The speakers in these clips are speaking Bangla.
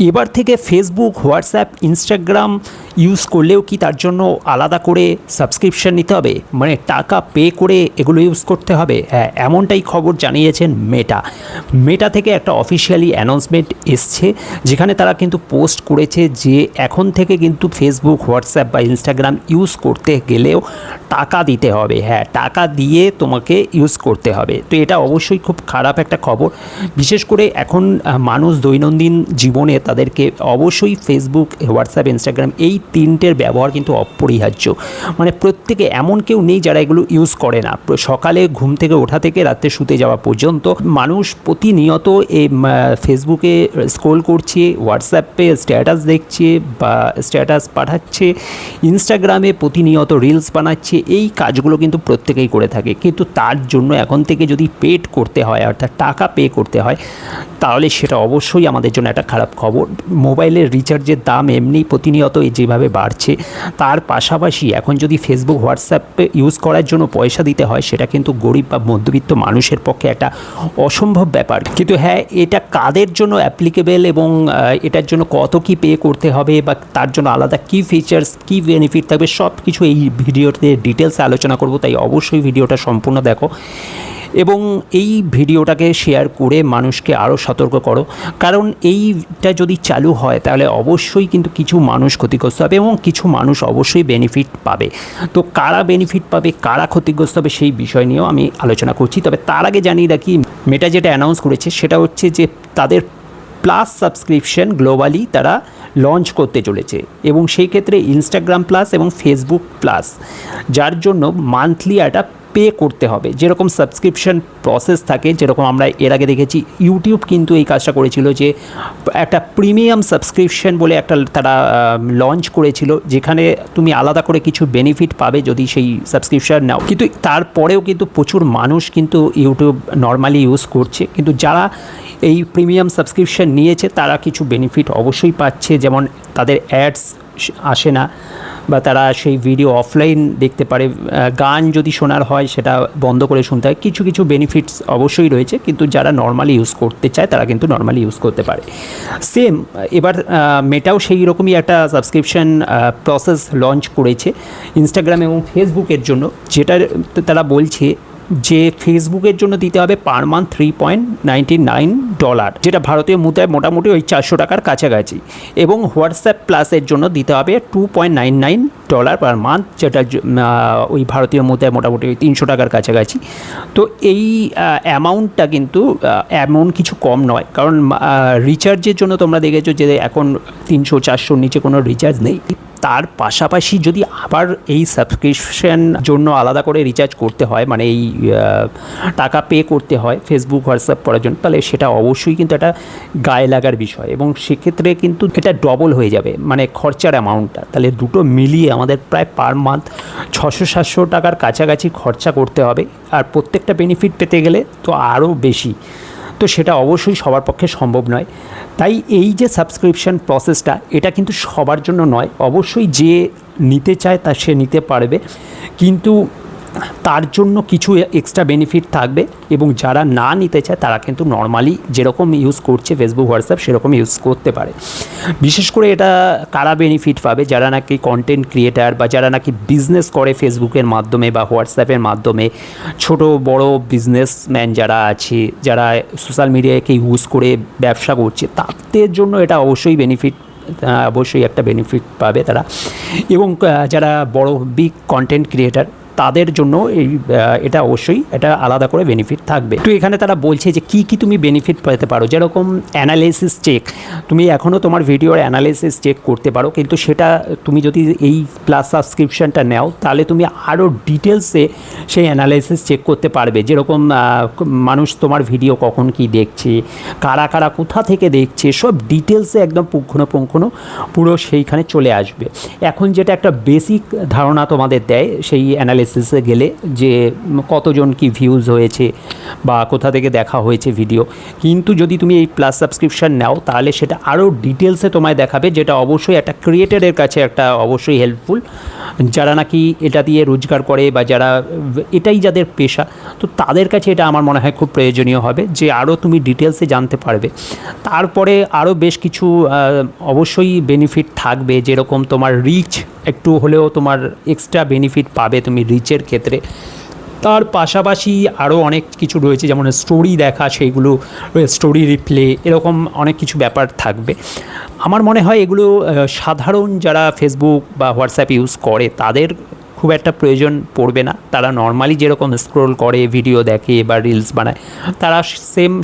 এবার থেকে ফেসবুক, হোয়াটসঅ্যাপ, ইনস্টাগ্রাম ইউজ করলেও কি তার জন্য আলাদা করে সাবস্ক্রিপশন নিতে হবে, মানে টাকা পে করে এগুলো ইউজ করতে হবে? হ্যাঁ, এমনটাই খবর জানিয়েছেন মেটা থেকে একটা অফিসিয়ালি অ্যানাউন্সমেন্ট এসছে, যেখানে তারা কিন্তু পোস্ট করেছে যে এখন থেকে কিন্তু ফেসবুক, হোয়াটসঅ্যাপ বা ইনস্টাগ্রাম ইউজ করতে গেলেও টাকা দিতে হবে। হ্যাঁ, টাকা দিয়ে তোমাকে ইউজ করতে হবে। তো এটা অবশ্যই খুব খারাপ একটা খবর। বিশেষ করে এখন মানুষ দৈনন্দিন জীবনে তাদেরকে অবশ্যই ফেসবুক, হোয়াটসঅ্যাপ, ইনস্টাগ্রাম এই তিনটের ব্যবহার কিন্তু অপরিহার্য। মানে প্রত্যেকে, এমন কেউ নেই যারা এগুলো ইউজ করে না। সকালে ঘুম থেকে ওঠা থেকে রাত্রে শুতে যাওয়া পর্যন্ত মানুষ প্রতিনিয়ত এই ফেসবুকে স্ক্রোল করছে, হোয়াটসঅ্যাপে স্ট্যাটাস দেখছে বা স্ট্যাটাস পাঠাচ্ছে, ইনস্টাগ্রামে প্রতিনিয়ত রিলস বানাচ্ছে। এই কাজগুলো কিন্তু প্রত্যেকেই করে থাকে, কিন্তু তার জন্য এখন থেকে যদি পেড করতে হয়, অর্থাৎ টাকা পে করতে হয়, তাহলে সেটা অবশ্যই আমাদের জন্য একটা খারাপ খবর। মোবাইলের রিচার্জের দাম এমনি প্রতিনিয়ত যেভাবে বাড়ছে, তার পাশাপাশি এখন যদি ফেসবুক, হোয়াটসঅ্যাপে ইউজ করার জন্য পয়সা দিতে হয়, সেটা কিন্তু গরিব বা মধ্যবিত্ত মানুষের পক্ষে একটা অসম্ভব ব্যাপার। কিন্তু হ্যাঁ, এটা কাদের জন্য অ্যাপ্লিকেবল এবং এটার জন্য কত কি পে করতে হবে বা তার জন্য আলাদা কী ফিচার্স, কী বেনিফিট থাকবে, সব কিছু এই ভিডিওতে ডিটেলসে আলোচনা করব। তাই অবশ্যই ভিডিওটা সম্পূর্ণ দেখো এবং এই ভিডিওটাকে শেয়ার করে মানুষকে আরও সতর্ক করো, কারণ এইটা যদি চালু হয় তাহলে অবশ্যই কিন্তু কিছু মানুষ ক্ষতিগ্রস্ত হবে এবং কিছু মানুষ অবশ্যই বেনিফিট পাবে। তো কারা বেনিফিট পাবে, কারা ক্ষতিগ্রস্ত হবে, সেই বিষয় নিয়েও আমি আলোচনা করছি। তবে তার আগে জানিয়ে রাখি, মেটা যেটা অ্যানাউন্স করেছে সেটা হচ্ছে যে তাদের প্লাস সাবস্ক্রিপশন গ্লোবালি তারা লঞ্চ করতে চলেছে এবং সেই ক্ষেত্রে ইনস্টাগ্রাম প্লাস এবং ফেসবুক প্লাস, যার জন্য মান্থলি একটা পে করতে হবে। যেরকম সাবস্ক্রিপশন প্রসেস থাকে, যেরকম আমরা এর আগে দেখেছি ইউটিউব কিন্তু এই কাজটা করেছিল, যে একটা প্রিমিয়াম সাবস্ক্রিপশন বলে একটা তারা লঞ্চ করেছিল, যেখানে তুমি আলাদা করে কিছু বেনিফিট পাবে যদি সেই সাবস্ক্রিপশন নাও। কিন্তু তারপরেও কিন্তু প্রচুর মানুষ কিন্তু ইউটিউব নর্মালি ইউজ করছে, কিন্তু যারা এই প্রিমিয়াম সাবস্ক্রিপশন নিয়েছে তারা কিছু বেনিফিট অবশ্যই পাচ্ছে, যেমন তাদের অ্যাডস আসে না বা তারা সেই ভিডিও অফলাইন দেখতে পারে, গান যদি শোনার হয় সেটা বন্ধ করে শুনতে হয়। কিছু কিছু বেনিফিটস অবশ্যই রয়েছে, কিন্তু যারা নর্মালি ইউজ করতে চায় তারা কিন্তু নর্মালি ইউজ করতে পারে। সেম এবার মেটাও সেই রকমই একটা সাবস্ক্রিপশন প্রসেস লঞ্চ করেছে ইনস্টাগ্রাম এবং ফেসবুকের জন্য, যেটা তারা বলছে যে ফেসবুকের জন্য দিতে হবে পার মান্থ $3.99, যেটা ভারতীয় মুদ্রায় মোটামুটি ওই 400 টাকার কাছাকাছি, এবং হোয়াটসঅ্যাপ প্লাসের জন্য দিতে হবে $2.99 পার মান্থ, যেটা ওই ভারতীয় মুদ্রায় মোটামুটি ওই 300 টাকার কাছাকাছি। তো এই অ্যামাউন্টটা কিন্তু এমন কিছু কম নয়, কারণ রিচার্জের জন্য তোমরা দেখেছো যে এখন 300-400 নিচে কোনো রিচার্জ নেই। তার পাশাপাশি যদি আবার এই সাবস্ক্রিপশন জন্য আলাদা করে রিচার্জ করতে হয়, মানে এই টাকা পে করতে হয় ফেসবুক, হোয়াটসঅ্যাপ করার জন্য, তাহলে সেটা অবশ্যই কিন্তু একটা গায়ে লাগার বিষয় এবং সেক্ষেত্রে কিন্তু এটা ডবল হয়ে যাবে, মানে খরচার অ্যামাউন্টটা। তাহলে দুটো মিলিয়ে আমাদের প্রায় পার মান্থ 600-700 টাকার কাছাকাছি খরচা করতে হবে, আর প্রত্যেকটা বেনিফিট পেতে গেলে তো আরও বেশি। তো সেটা অবশ্যই সবার পক্ষে সম্ভব নয়। তাই এই যে সাবস্ক্রিপশন প্রসেসটা, এটা কিন্তু সবার জন্য নয়। অবশ্যই যে নিতে চায় তা সে নিতে পারবে, কিন্তু তার জন্য কিছু এক্সট্রা বেনিফিট থাকবে, এবং যারা না নিতে চায় তারা কিন্তু নর্মালি যেরকম ইউজ করছে ফেসবুক, হোয়াটসঅ্যাপ সেরকম ইউজ করতে পারে। বিশেষ করে এটা কারা বেনিফিট পাবে, যারা নাকি কন্টেন্ট ক্রিয়েটার বা যারা নাকি বিজনেস করে ফেসবুকের মাধ্যমে বা হোয়াটসঅ্যাপের মাধ্যমে, ছোট বড় বিজনেসম্যান যারা আছে, যারা সোশ্যাল মিডিয়াকে ইউজ করে ব্যবসা করছে, তাদের জন্য এটা অবশ্যই অবশ্যই একটা বেনিফিট পাবে তারা। এবং যারা বড় বিগ কন্টেন্ট ক্রিয়েটার, তাদের জন্য এটা অবশ্যই এটা আলাদা করে বেনিফিট থাকবে। তো এখানে তারা বলছে যে কী কী তুমি বেনিফিট পেতে পারো, যেরকম অ্যানালাইসিস চেক, তুমি এখনও তোমার ভিডিওর অ্যানালাইসিস চেক করতে পারো, কিন্তু সেটা তুমি যদি এই প্লাস সাবস্ক্রিপশনটা নাও তাহলে তুমি আরও ডিটেলসে সেই অ্যানালাইসিস চেক করতে পারবে, যেরকম মানুষ তোমার ভিডিও কখন কি দেখছে, কারা কারা কোথা থেকে দেখছে, সব ডিটেলসে একদম পুঙ্খানুপুঙ্খানু পুরো সেইখানে চলে আসবে। এখন যেটা একটা বেসিক ধারণা তোমাদের দেয় সেই অ্যানালাইসিসে গেলে, যে কতজন কি ভিউজ হয়েছে বা কোথা থেকে দেখা হয়েছে ভিডিও, কিন্তু যদি তুমি এই প্লাস সাবস্ক্রিপশন নাও তাহলে সেটা আরও ডিটেলসে তোমায় দেখাবে, যেটা অবশ্যই একটা ক্রিয়েটারের কাছে একটা অবশ্যই হেল্পফুল যারা নাকি এটা দিয়ে রোজগার করে বা যারা এটাই যাদের পেশা, তো তাদের কাছে এটা আমার মনে হয় খুব প্রয়োজনীয় হবে যে আরও তুমি ডিটেলসে জানতে পারবে। তারপরে আরও বেশ কিছু অবশ্যই বেনিফিট থাকবে, যেরকম তোমার রিচ একটু হলেও তোমার এক্সট্রা বেনিফিট পাবে তুমি রিচের ক্ষেত্রে। তার পাশাপাশি আরও অনেক কিছু রয়েছে, যেমন স্টোরি দেখা, সেইগুলো স্টোরি রিপ্লে, এরকম অনেক কিছু ব্যাপার থাকবে। আমার মনে হয় এগুলো সাধারণ যারা ফেসবুক বা হোয়াটসঅ্যাপ ইউজ করে তাদের খুব একটা প্রয়োজন পড়বে না। তারা নর্মালি যেরকম স্ক্রোল করে, ভিডিও দেখে বা রিলস বানায়, তারা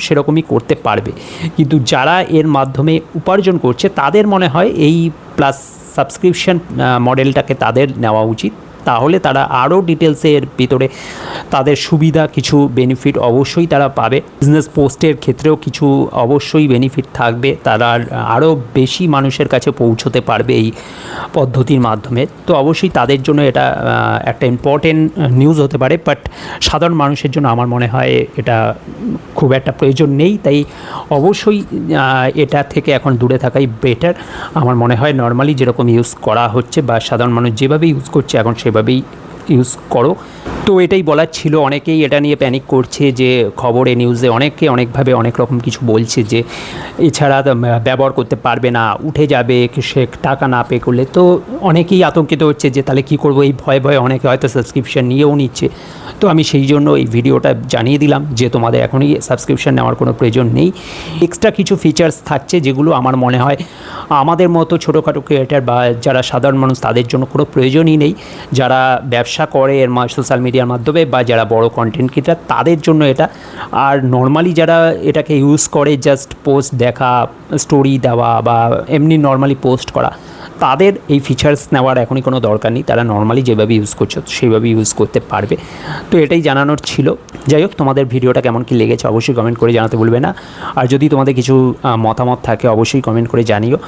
সেরকমই করতে পারবে। কিন্তু যারা এর মাধ্যমে উপার্জন করছে তাদের মনে হয় এই প্লাস সাবস্ক্রিপশন মডেলটাকে তাদের নেওয়া উচিত। তাহলে তারা আরও ডিটেলসের ভিতরে তাদের সুবিধা, কিছু বেনিফিট অবশ্যই তারা পাবে। বিজনেস পোস্টের ক্ষেত্রেও কিছু অবশ্যই বেনিফিট থাকবে, তারা আরও বেশি মানুষের কাছে পৌঁছতে পারবে এই পদ্ধতির মাধ্যমে। তো অবশ্যই তাদের জন্য এটা একটা ইম্পর্টেন্ট নিউজ হতে পারে, বাট সাধারণ মানুষের জন্য আমার মনে হয় এটা খুব একটা প্রয়োজন নেই। তাই অবশ্যই এটা থেকে এখন দূরে থাকাই বেটার। আমার মনে হয় নর্মালি যেরকম ইউজ করা হচ্ছে বা সাধারণ মানুষ যেভাবে ইউজ করছে এখন সেভাবেই ইউজ করো। তো এটাই বলার ছিল। অনেকেই এটা নিয়ে প্যানিক করছে যে খবরে নিউজে অনেকে অনেকভাবে অনেক রকম কিছু বলছে যে এছাড়া ব্যবহার করতে পারবে না, উঠে যাবে সে টাকা না পে করলে। তো অনেকেই আতঙ্কিত হচ্ছে যে তাহলে কী করবো, এই ভয়ে ভয়ে অনেকে হয়তো সাবস্ক্রিপশান নিয়েও নিচ্ছে। তো আমি সেই জন্য এই ভিডিওটা জানিয়ে দিলাম যে তোমাদের এখনই সাবস্ক্রিপশান নেওয়ার কোনো প্রয়োজন নেই। এক্সট্রা কিছু ফিচার্স থাকছে যেগুলো আমার মনে হয় আমাদের মতো ছোটোখাটো ক্রিয়েটার বা যারা সাধারণ মানুষ তাদের জন্য কোনো প্রয়োজনই নেই। যারা ব্যবসা করে এর সোশ্যাল মিডিয়ার মাধ্যমে বা যারা বড় কন্টেন্ট ক্রিয়েটার তাদের জন্য এটা। আর নর্মালি যারা এটাকে ইউজ করে জাস্ট পোস্ট দেখা, স্টোরি দেওয়া বা এমনি নর্মালি পোস্ট করা, তাদের এই ফিচার্স নেওয়ার এখনই কোনো দরকার নেই। তারা নর্মালি যেভাবে ইউজ করছো সেইভাবে ইউজ করতে পারবে। তো এটাই জানানোর ছিল। যাই হোক, তোমাদের ভিডিওটা কেমন কী লেগেছে অবশ্যই কমেন্ট করে জানাতে ভুলবে না। আর যদি তোমাদের কিছু মতামত থাকে অবশ্যই কমেন্ট করে জানিও।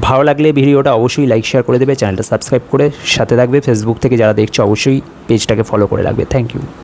ভালো লাগলে ভিডিওটা অবশ্যই লাইক শেয়ার করে দেবে, চ্যানেলটা সাবস্ক্রাইব করে সাথে থাকবে। ফেসবুক থেকে যারা দেখছো অবশ্যই পেজটাকে ফলো করে রাখবে। Thank you.